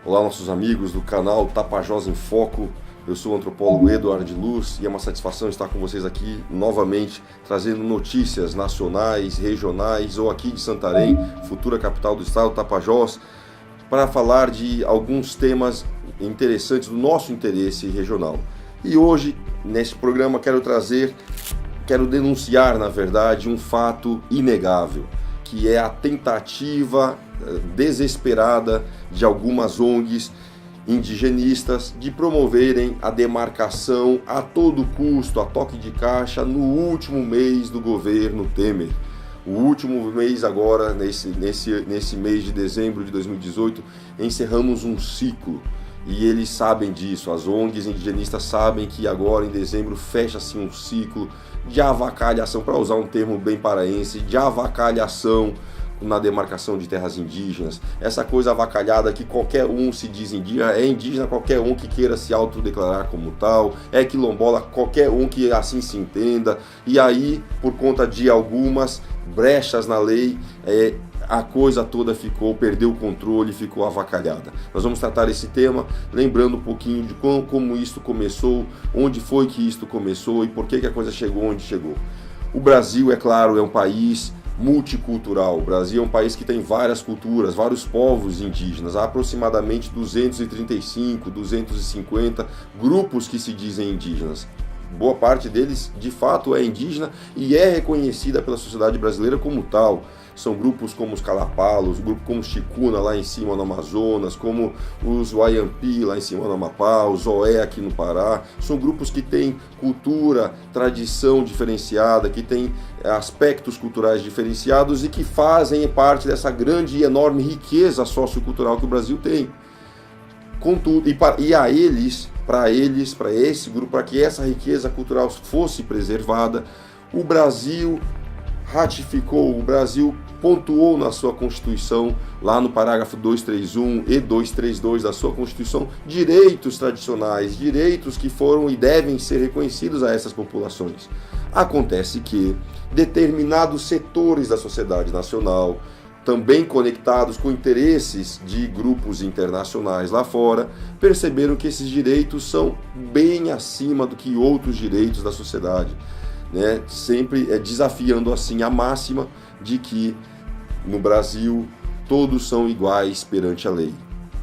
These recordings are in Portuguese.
Olá, nossos amigos do canal Tapajós em Foco. Eu sou o antropólogo Eduardo Luz e é uma satisfação estar com vocês aqui novamente, trazendo notícias nacionais, regionais ou aqui de Santarém, futura capital do estado, Tapajós, para falar de alguns temas interessantes do nosso interesse regional. E hoje, neste programa, quero denunciar, na verdade, um fato inegável, que é a tentativa desesperada de algumas ONGs indigenistas de promoverem a demarcação a todo custo, a toque de caixa, no último mês do governo Temer. O último mês agora, nesse mês de dezembro de 2018, encerramos um ciclo. E eles sabem disso, as ONGs indigenistas sabem que agora em dezembro fecha-se um ciclo de avacalhação, para usar um termo bem paraense, de avacalhação na demarcação de terras indígenas. Essa coisa avacalhada que qualquer um se diz indígena, é indígena qualquer um que queira se autodeclarar como tal, é quilombola qualquer um que assim se entenda, e aí, por conta de algumas brechas na lei, a coisa toda perdeu o controle, ficou avacalhada. Nós vamos tratar esse tema, lembrando um pouquinho de como isto começou, onde foi que isto começou e por que a coisa chegou onde chegou. O Brasil, é claro, é um país multicultural. O Brasil é um país que tem várias culturas, vários povos indígenas, há aproximadamente 235, 250 grupos que se dizem indígenas. Boa parte deles, de fato, é indígena e é reconhecida pela sociedade brasileira como tal. São grupos como os Calapalos, grupos como os Chicuna lá em cima no Amazonas, como os Wayampi lá em cima no Amapá, os Oé aqui no Pará. São grupos que têm cultura, tradição diferenciada, que têm aspectos culturais diferenciados e que fazem parte dessa grande e enorme riqueza sociocultural que o Brasil tem. Contudo, para esse grupo, para que essa riqueza cultural fosse preservada, o Brasil ratificou, o Brasil pontuou na sua Constituição, lá no parágrafo 231 e 232 da sua Constituição, direitos tradicionais, direitos que foram e devem ser reconhecidos a essas populações. Acontece que determinados setores da sociedade nacional, também conectados com interesses de grupos internacionais lá fora, perceberam que esses direitos são bem acima do que outros direitos da sociedade, né? Sempre desafiando assim a máxima de que no Brasil todos são iguais perante a lei.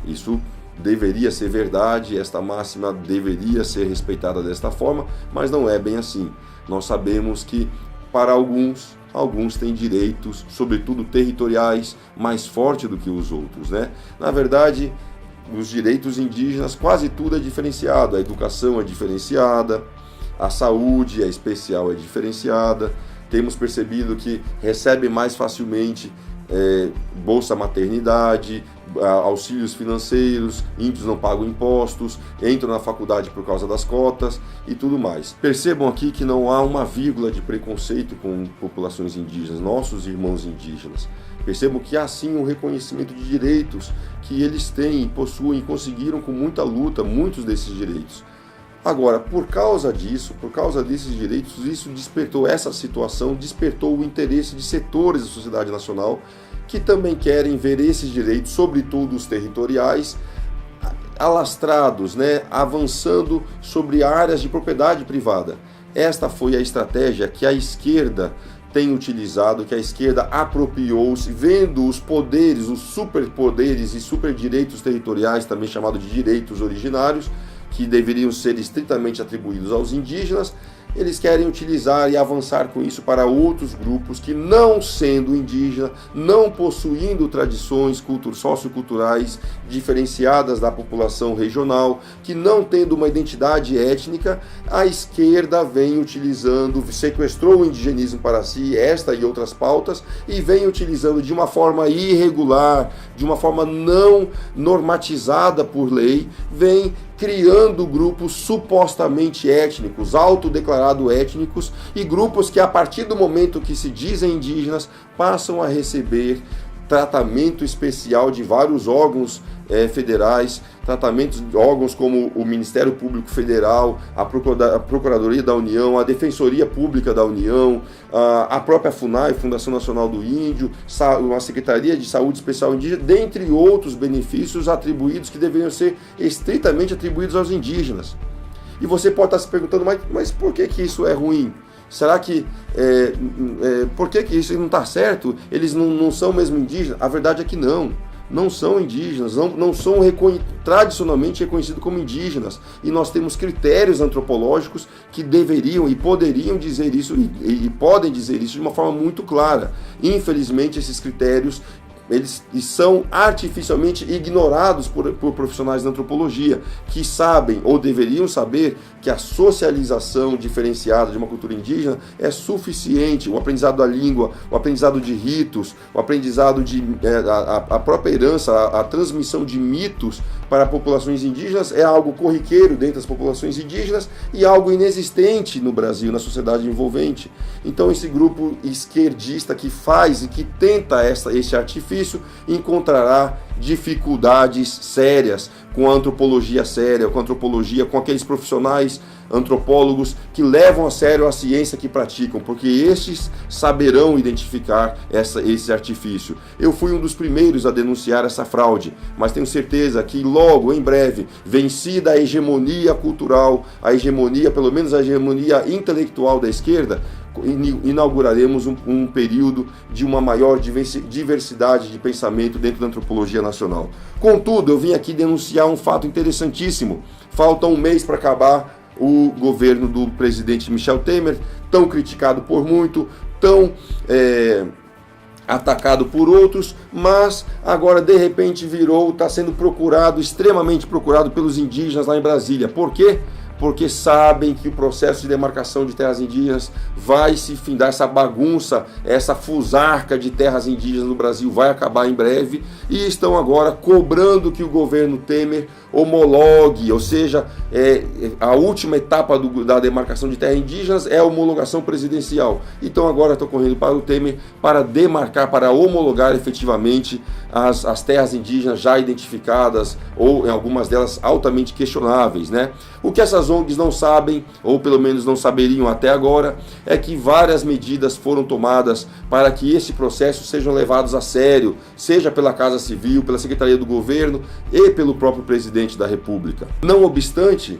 Isso deveria ser verdade, esta máxima deveria ser respeitada desta forma, mas não é bem assim. Nós sabemos que para alguns têm direitos, sobretudo territoriais, mais fortes do que os outros, né? Na verdade, os direitos indígenas, quase tudo é diferenciado. A educação é diferenciada, a saúde é especial, é diferenciada. Temos percebido que recebe mais facilmente bolsa maternidade, auxílios financeiros, índios não pagam impostos, entram na faculdade por causa das cotas e tudo mais. Percebam aqui que não há uma vírgula de preconceito com populações indígenas, nossos irmãos indígenas. Percebam que há sim um reconhecimento de direitos que eles têm, possuem e conseguiram com muita luta, muitos desses direitos. Agora, por causa desses direitos, essa situação despertou o interesse de setores da sociedade nacional que também querem ver esses direitos, sobretudo os territoriais, alastrados, né, avançando sobre áreas de propriedade privada. Esta foi a estratégia que a esquerda tem utilizado, que a esquerda apropriou-se, vendo os poderes, os superpoderes e superdireitos territoriais, também chamados de direitos originários, que deveriam ser estritamente atribuídos aos indígenas. Eles querem utilizar e avançar com isso para outros grupos que, não sendo indígena, não possuindo tradições socioculturais diferenciadas da população regional, que não tendo uma identidade étnica, a esquerda vem utilizando, sequestrou o indigenismo para si, esta e outras pautas, e vem utilizando de uma forma irregular, de uma forma não normatizada por lei, vem criando grupos supostamente étnicos, autodeclarados étnicos, e grupos que, a partir do momento que se dizem indígenas, passam a receber tratamento especial de vários órgãos federais, tratamentos de órgãos como o Ministério Público Federal, a Procuradoria da União, a Defensoria Pública da União, a própria FUNAI, Fundação Nacional do Índio, a Secretaria de Saúde Especial Indígena, dentre outros benefícios atribuídos que deveriam ser estritamente atribuídos aos indígenas. E você pode estar se perguntando, mas por que isso é ruim? Será que, por que isso não está certo? Eles não são mesmo indígenas? A verdade é que não são indígenas, não são tradicionalmente reconhecidos como indígenas. E nós temos critérios antropológicos que deveriam e poderiam dizer isso, e podem dizer isso de uma forma muito clara. Infelizmente, esses critérios eles são artificialmente ignorados por profissionais da antropologia, que sabem ou deveriam saber que a socialização diferenciada de uma cultura indígena é suficiente. O aprendizado da língua, o aprendizado de ritos, o aprendizado a própria herança, a transmissão de mitos para populações indígenas é algo corriqueiro dentro das populações indígenas e algo inexistente no Brasil, na sociedade envolvente. Então esse grupo esquerdista que faz e que tenta esse artifício encontrará dificuldades sérias com a antropologia séria, com aqueles profissionais antropólogos que levam a sério a ciência que praticam, porque estes saberão identificar esse artifício. Eu fui um dos primeiros a denunciar essa fraude, mas tenho certeza que logo, em breve, vencida a hegemonia cultural, pelo menos a hegemonia intelectual da esquerda, inauguraremos um período de uma maior diversidade de pensamento dentro da antropologia nacional. Contudo, eu vim aqui denunciar um fato interessantíssimo. Falta um mês para acabar o governo do presidente Michel Temer, tão criticado por muito, tão atacado por outros, mas agora de repente está sendo extremamente procurado pelos indígenas lá em Brasília. Por quê? Porque sabem que o processo de demarcação de terras indígenas vai se findar, essa bagunça, essa fusarca de terras indígenas no Brasil vai acabar em breve, e estão agora cobrando que o governo Temer homologue, ou seja, a última etapa da demarcação de terras indígenas é a homologação presidencial. Então agora estão correndo para o Temer para demarcar, para homologar efetivamente as terras indígenas já identificadas, ou em algumas delas altamente questionáveis, né? O que essas ONGs não sabem, ou pelo menos não saberiam até agora, é que várias medidas foram tomadas para que esse processo sejam levados a sério, seja pela Casa Civil, pela Secretaria do Governo e pelo próprio presidente da República. Não obstante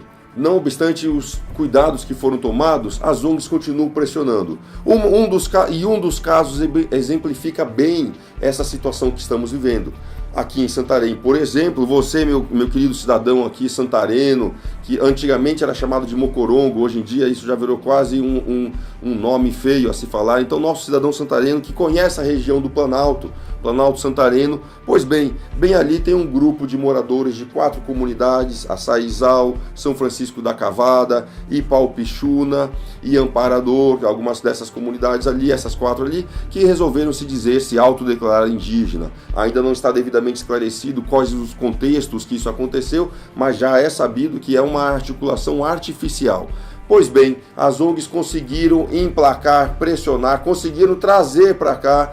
os cuidados que foram tomados, as ONGs continuam pressionando. Um dos casos exemplifica bem essa situação que estamos vivendo. Aqui em Santarém, por exemplo, você, meu querido cidadão aqui santareno, que antigamente era chamado de Mocorongo, hoje em dia isso já virou quase um nome feio a se falar. Então, nosso cidadão santareno que conhece a região do Planalto Santareno, pois bem ali tem um grupo de moradores de 4 comunidades, Açaizal, São Francisco da Cavada, Ipaupixuna e Amparador, algumas dessas comunidades ali, essas 4 ali, que resolveram se autodeclarar indígena. Ainda não está devidamente esclarecido quais os contextos que isso aconteceu, mas já é sabido que é uma articulação artificial. Pois bem, as ONGs conseguiram emplacar, pressionar, conseguiram trazer para cá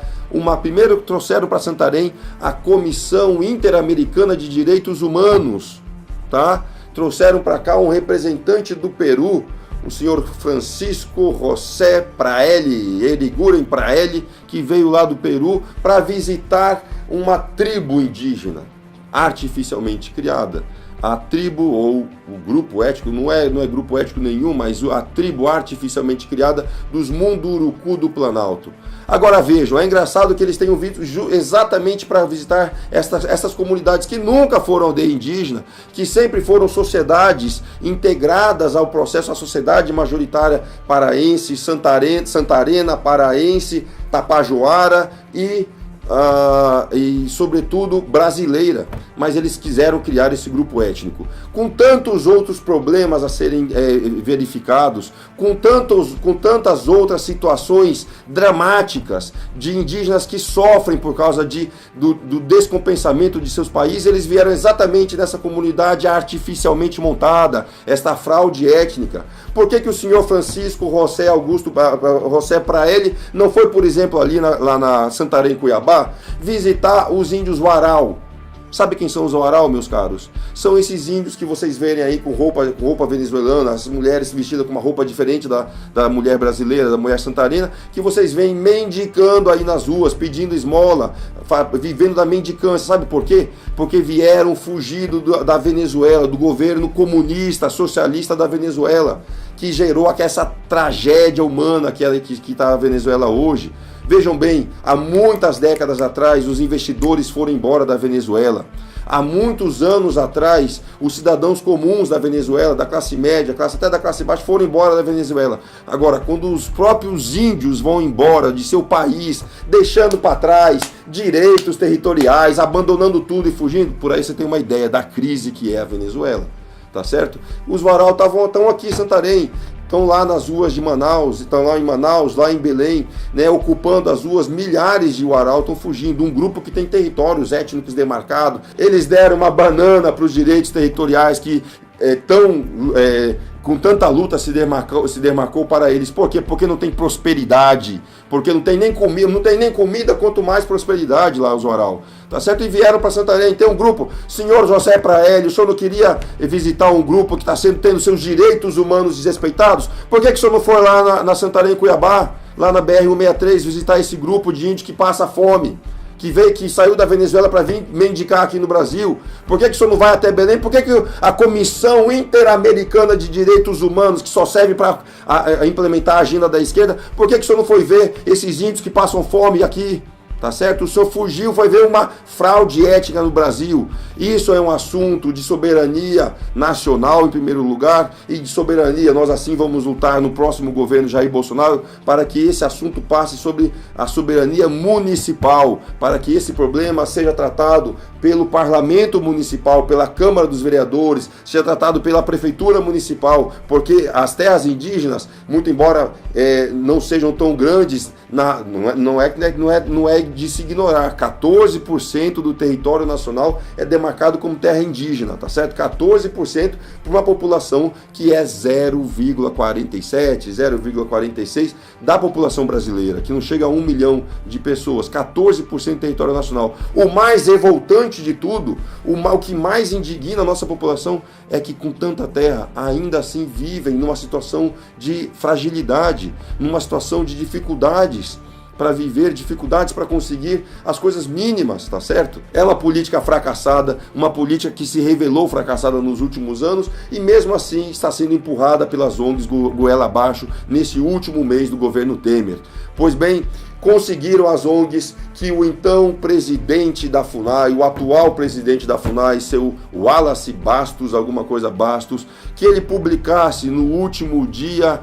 primeiro trouxeram para Santarém a Comissão Interamericana de Direitos Humanos, tá? Trouxeram para cá um representante do Peru, o senhor Francisco José Praeli, Eriguren Praeli, que veio lá do Peru para visitar uma tribo indígena artificialmente criada. A tribo ou o grupo étnico, não é grupo étnico nenhum, mas a tribo artificialmente criada dos Munduruku do Planalto. Agora vejam, é engraçado que eles tenham vindo exatamente para visitar essas comunidades que nunca foram aldeia indígena, que sempre foram sociedades integradas ao processo, à sociedade majoritária paraense, santarena, paraense, tapajoara e sobretudo brasileira, mas eles quiseram criar esse grupo étnico, com tantos outros problemas a serem verificados, com tantas outras situações dramáticas de indígenas que sofrem por causa do descompensamento de seus países. Eles vieram exatamente nessa comunidade artificialmente montada, esta fraude étnica. Por que o senhor Francisco José Praeli não foi, por exemplo, ali lá na Santarém, Cuiabá, lá? Visitar os índios Warau. Sabe quem são os Warau, meus caros? São esses índios que vocês verem aí com roupa venezuelana, as mulheres vestidas com uma roupa diferente da mulher brasileira, da mulher santarena, que vocês veem mendicando aí nas ruas, pedindo esmola, vivendo da mendicância. Sabe por quê? Porque vieram fugido da Venezuela, do governo comunista, socialista da Venezuela, que gerou essa tragédia humana que está a Venezuela hoje. Vejam bem, há muitas décadas atrás os investidores foram embora da Venezuela. Há muitos anos atrás, os cidadãos comuns da Venezuela, da classe média, até da classe baixa, foram embora da Venezuela. Agora, quando os próprios índios vão embora de seu país, deixando para trás direitos territoriais, abandonando tudo e fugindo, por aí você tem uma ideia da crise que é a Venezuela. Tá certo? Os Warau estão aqui em Santarém, estão lá nas ruas de Manaus, estão lá em Manaus, lá em Belém, né, ocupando as ruas. Milhares de Warau estão fugindo, um grupo que tem territórios étnicos demarcados. Eles deram uma banana para os direitos territoriais que estão com tanta luta se demarcou para eles. Por quê? Porque não tem prosperidade, porque não tem nem comida, quanto mais prosperidade lá os Warau. Tá certo? E vieram para Santarém. Tem um grupo, senhor José Praélio, o senhor não queria visitar um grupo que está tendo seus direitos humanos desrespeitados? Por que o senhor não foi lá na Santarém, Cuiabá, lá na BR-163, visitar esse grupo de índio que passa fome? Que saiu da Venezuela para vir mendigar aqui no Brasil? Por que o senhor não vai até Belém? Por que a Comissão Interamericana de Direitos Humanos, que só serve para implementar a agenda da esquerda, por que o senhor não foi ver esses índios que passam fome aqui? Tá certo? O senhor fugiu, foi ver uma fraude étnica no Brasil. Isso é um assunto de soberania nacional, em primeiro lugar, e de soberania. Nós assim vamos lutar no próximo governo Jair Bolsonaro para que esse assunto passe sobre a soberania municipal, para que esse problema seja tratado pelo Parlamento Municipal, pela Câmara dos Vereadores, seja tratado pela Prefeitura Municipal, porque as terras indígenas, muito embora não sejam tão grandes, não é de se ignorar, 14% do território nacional é demarcado como terra indígena, tá certo? 14% para uma população que é 0,47, 0,46 da população brasileira, que não chega a 1 milhão de pessoas, 14% do território nacional. O mais revoltante de tudo, o que mais indigna a nossa população é que com tanta terra, ainda assim vivem numa situação de fragilidade, numa situação de dificuldades para viver, dificuldades para conseguir as coisas mínimas, tá certo? É uma política fracassada, uma política que se revelou fracassada nos últimos anos e mesmo assim está sendo empurrada pelas ONGs goela abaixo nesse último mês do governo Temer. Pois bem, conseguiram as ONGs que o então presidente da FUNAI, o atual presidente da FUNAI, seu Wallace Bastos, alguma coisa Bastos, que ele publicasse no último dia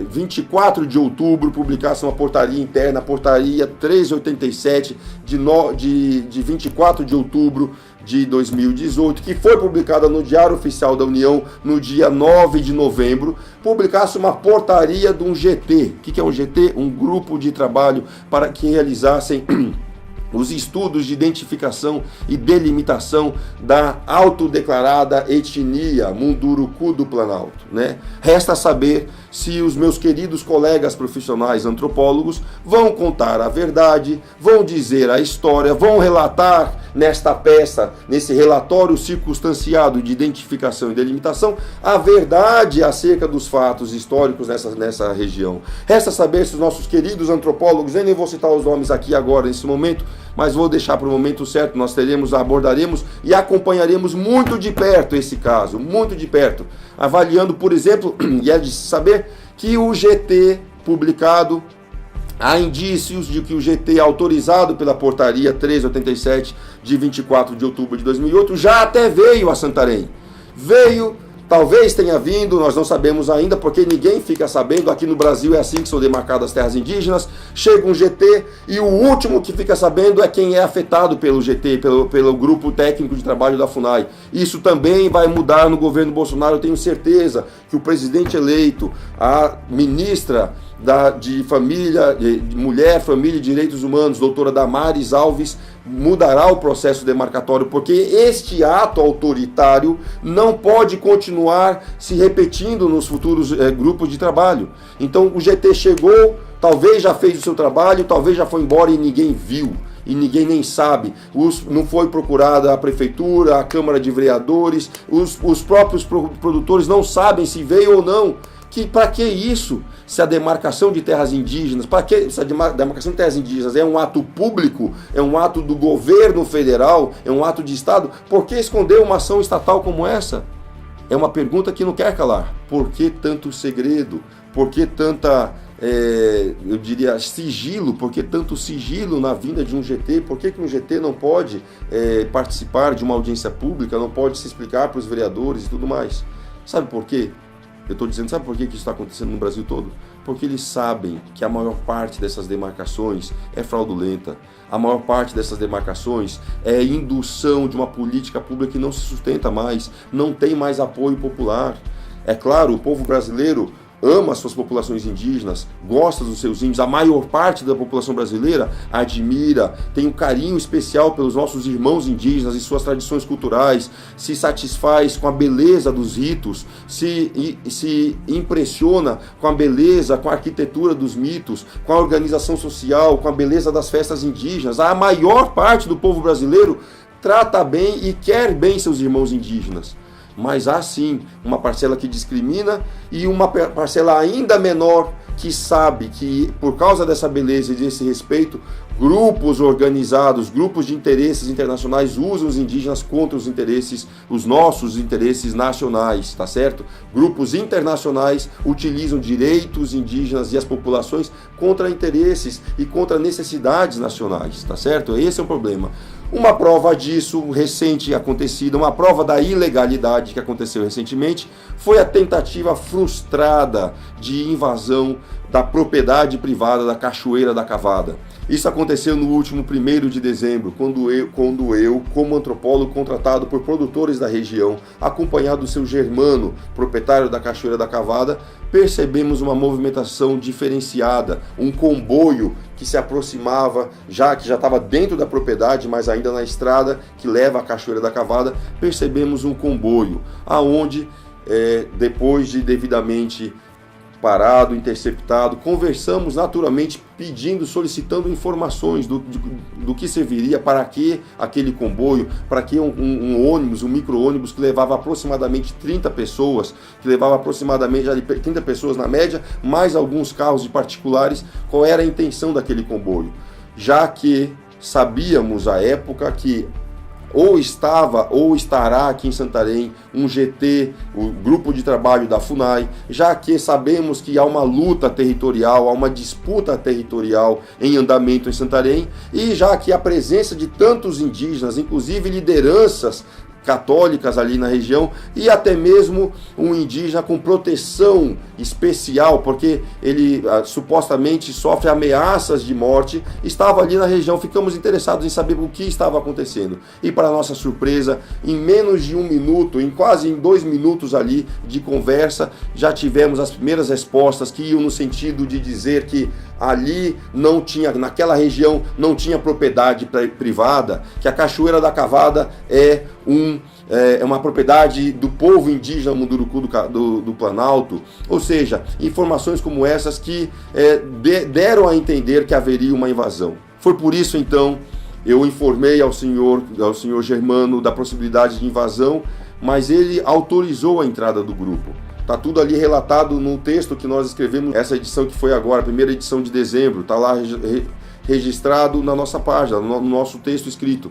24 de outubro, publicasse uma portaria interna, a portaria 387 de 24 de outubro de 2018, que foi publicada no Diário Oficial da União no dia 9 de novembro, publicasse uma portaria de um GT. O que é um GT? Um grupo de trabalho para que realizassem os estudos de identificação e delimitação da autodeclarada etnia Munduruku do Planalto, né? Resta saber se os meus queridos colegas profissionais antropólogos vão contar a verdade, vão dizer a história, vão relatar nesta peça, nesse relatório circunstanciado de identificação e delimitação, a verdade acerca dos fatos históricos nessa região. Resta saber se os nossos queridos antropólogos, eu nem vou citar os nomes aqui agora nesse momento, mas vou deixar para o momento certo, nós abordaremos e acompanharemos muito de perto esse caso, muito de perto, avaliando, por exemplo, e é de saber que o GT publicado, há indícios de que o GT, autorizado pela portaria 387 de 24 de outubro de 2008, já até veio a Santarém. Talvez tenha vindo, nós não sabemos ainda, porque ninguém fica sabendo. Aqui no Brasil é assim que são demarcadas as terras indígenas. Chega um GT e o último que fica sabendo é quem é afetado pelo GT, pelo grupo técnico de trabalho da FUNAI. Isso também vai mudar no governo Bolsonaro. Eu tenho certeza que o presidente eleito, a ministra de Mulher, Família e Direitos Humanos, doutora Damares Alves, mudará o processo demarcatório, porque este ato autoritário não pode continuar se repetindo nos futuros grupos de trabalho. Então o GT chegou, talvez já fez o seu trabalho, talvez já foi embora e ninguém viu. E ninguém nem sabe, não foi procurada a prefeitura, a Câmara de Vereadores, os próprios produtores não sabem se veio ou não. Para que isso? Se a demarcação de terras indígenas, para que se a demarcação de terras indígenas é um ato público, é um ato do governo federal, é um ato de Estado, por que esconder uma ação estatal como essa? É uma pergunta que não quer calar. Por que tanto segredo? Por que tanta, eu diria, sigilo? Por que tanto sigilo na vinda de um GT? Por que um GT não pode participar de uma audiência pública, não pode se explicar para os vereadores e tudo mais? Sabe por quê? Eu estou dizendo, sabe por que isso está acontecendo no Brasil todo? Porque eles sabem que a maior parte dessas demarcações é fraudulenta. A maior parte dessas demarcações é indução de uma política pública que não se sustenta mais, não tem mais apoio popular. É claro, o povo brasileiro ama as suas populações indígenas, gosta dos seus índios, a maior parte da população brasileira admira, tem um carinho especial pelos nossos irmãos indígenas e suas tradições culturais, se satisfaz com a beleza dos ritos, se impressiona com a beleza, com a arquitetura dos mitos, com a organização social, com a beleza das festas indígenas. A maior parte do povo brasileiro trata bem e quer bem seus irmãos indígenas. Mas há sim uma parcela que discrimina e uma parcela ainda menor que sabe que, por causa dessa beleza e desse respeito, grupos organizados, grupos de interesses internacionais usam os indígenas contra os interesses, os nossos interesses nacionais, tá certo? Grupos internacionais utilizam direitos indígenas e as populações contra interesses e contra necessidades nacionais, tá certo? Esse é o problema. Uma prova disso recente acontecida, uma prova da ilegalidade que aconteceu recentemente, foi a tentativa frustrada de invasão da propriedade privada da Cachoeira da Cavada. Isso aconteceu no último 1º de dezembro, quando eu, como antropólogo contratado por produtores da região, acompanhado do seu Germano, proprietário da Cachoeira da Cavada, percebemos uma movimentação diferenciada, um comboio que se aproximava, que já estava dentro da propriedade, mas ainda na estrada que leva à Cachoeira da Cavada, percebemos um comboio, aonde, depois de devidamente parado, interceptado, conversamos naturalmente, solicitando informações do que serviria, para que aquele comboio, para que um ônibus, um micro-ônibus que levava aproximadamente 30 pessoas, que levava aproximadamente 30 pessoas na média, mais alguns carros de particulares, qual era a intenção daquele comboio? Já que sabíamos à época que ou estava ou estará aqui em Santarém um GT, o grupo de trabalho da FUNAI, já que sabemos que há uma luta territorial, há uma disputa territorial em andamento em Santarém, e já que a presença de tantos indígenas, inclusive lideranças católicas ali na região, e até mesmo um indígena com proteção especial, porque ele supostamente sofre ameaças de morte, estava ali na região. Ficamos interessados em saber o que estava acontecendo. E para nossa surpresa, em menos de 1 minuto, quase em 2 minutos ali de conversa, já tivemos as primeiras respostas que iam no sentido de dizer que ali não tinha, naquela região não tinha propriedade privada, que a Cachoeira da Cavada é uma propriedade do povo indígena Munduruku do Planalto. Ou seja, informações como essas que deram a entender que haveria uma invasão. Foi por isso então eu informei ao senhor Germano da possibilidade de invasão, mas ele autorizou a entrada do grupo. Está tudo ali relatado no texto que nós escrevemos, essa edição que foi agora, a primeira edição de dezembro, está lá registrado na nossa página, no nosso texto escrito.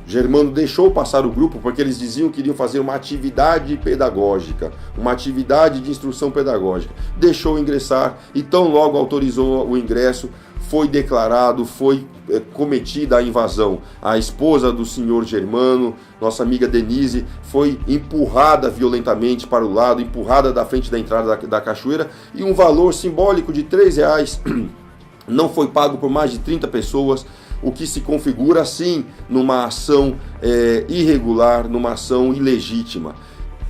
Germano deixou passar o grupo porque eles diziam que iriam fazer uma atividade pedagógica, uma atividade de instrução pedagógica. Deixou ingressar e tão logo autorizou o ingresso, foi declarado, foi cometida a invasão. A esposa do senhor Germano, nossa amiga Denise, foi empurrada violentamente para o lado, empurrada da frente da entrada da cachoeira, e um valor simbólico de R$3 não foi pago por mais de 30 pessoas, o que se configura assim numa ação irregular, numa ação ilegítima.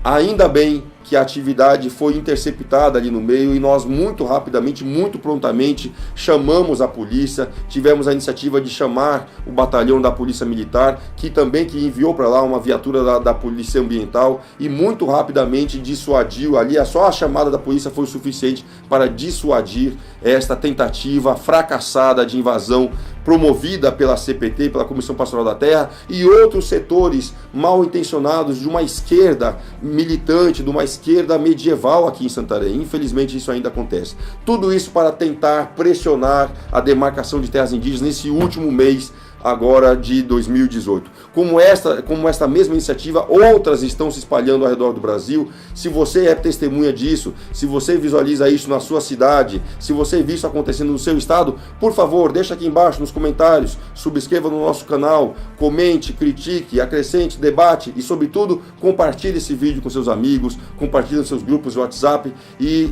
Ainda bem que a atividade foi interceptada ali no meio e nós muito rapidamente, muito prontamente chamamos a polícia, tivemos a iniciativa de chamar o batalhão da Polícia Militar, que enviou para lá uma viatura da Polícia Ambiental e muito rapidamente dissuadiu ali, só a chamada da polícia foi o suficiente para dissuadir esta tentativa fracassada de invasão promovida pela CPT, pela Comissão Pastoral da Terra e outros setores mal intencionados de uma esquerda militante, de uma esquerda medieval aqui em Santarém. Infelizmente isso ainda acontece. Tudo isso para tentar pressionar a demarcação de terras indígenas nesse último mês agora de 2018. Como esta mesma iniciativa, outras estão se espalhando ao redor do Brasil. Se você é testemunha disso, se você visualiza isso na sua cidade, se você viu isso acontecendo no seu estado, por favor, deixa aqui embaixo nos comentários, subscreva no nosso canal, comente, critique, acrescente, debate e, sobretudo, compartilhe esse vídeo com seus amigos, compartilhe nos seus grupos de WhatsApp e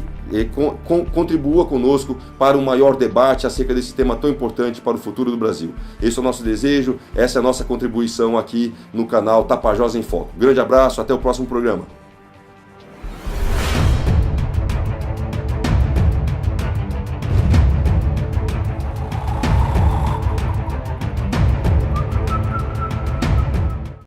contribua conosco para um maior debate acerca desse tema tão importante para o futuro do Brasil. Esse é o nosso desejo, essa é a nossa contribuição aqui no canal Tapajós em Foco. Grande abraço, até o próximo programa.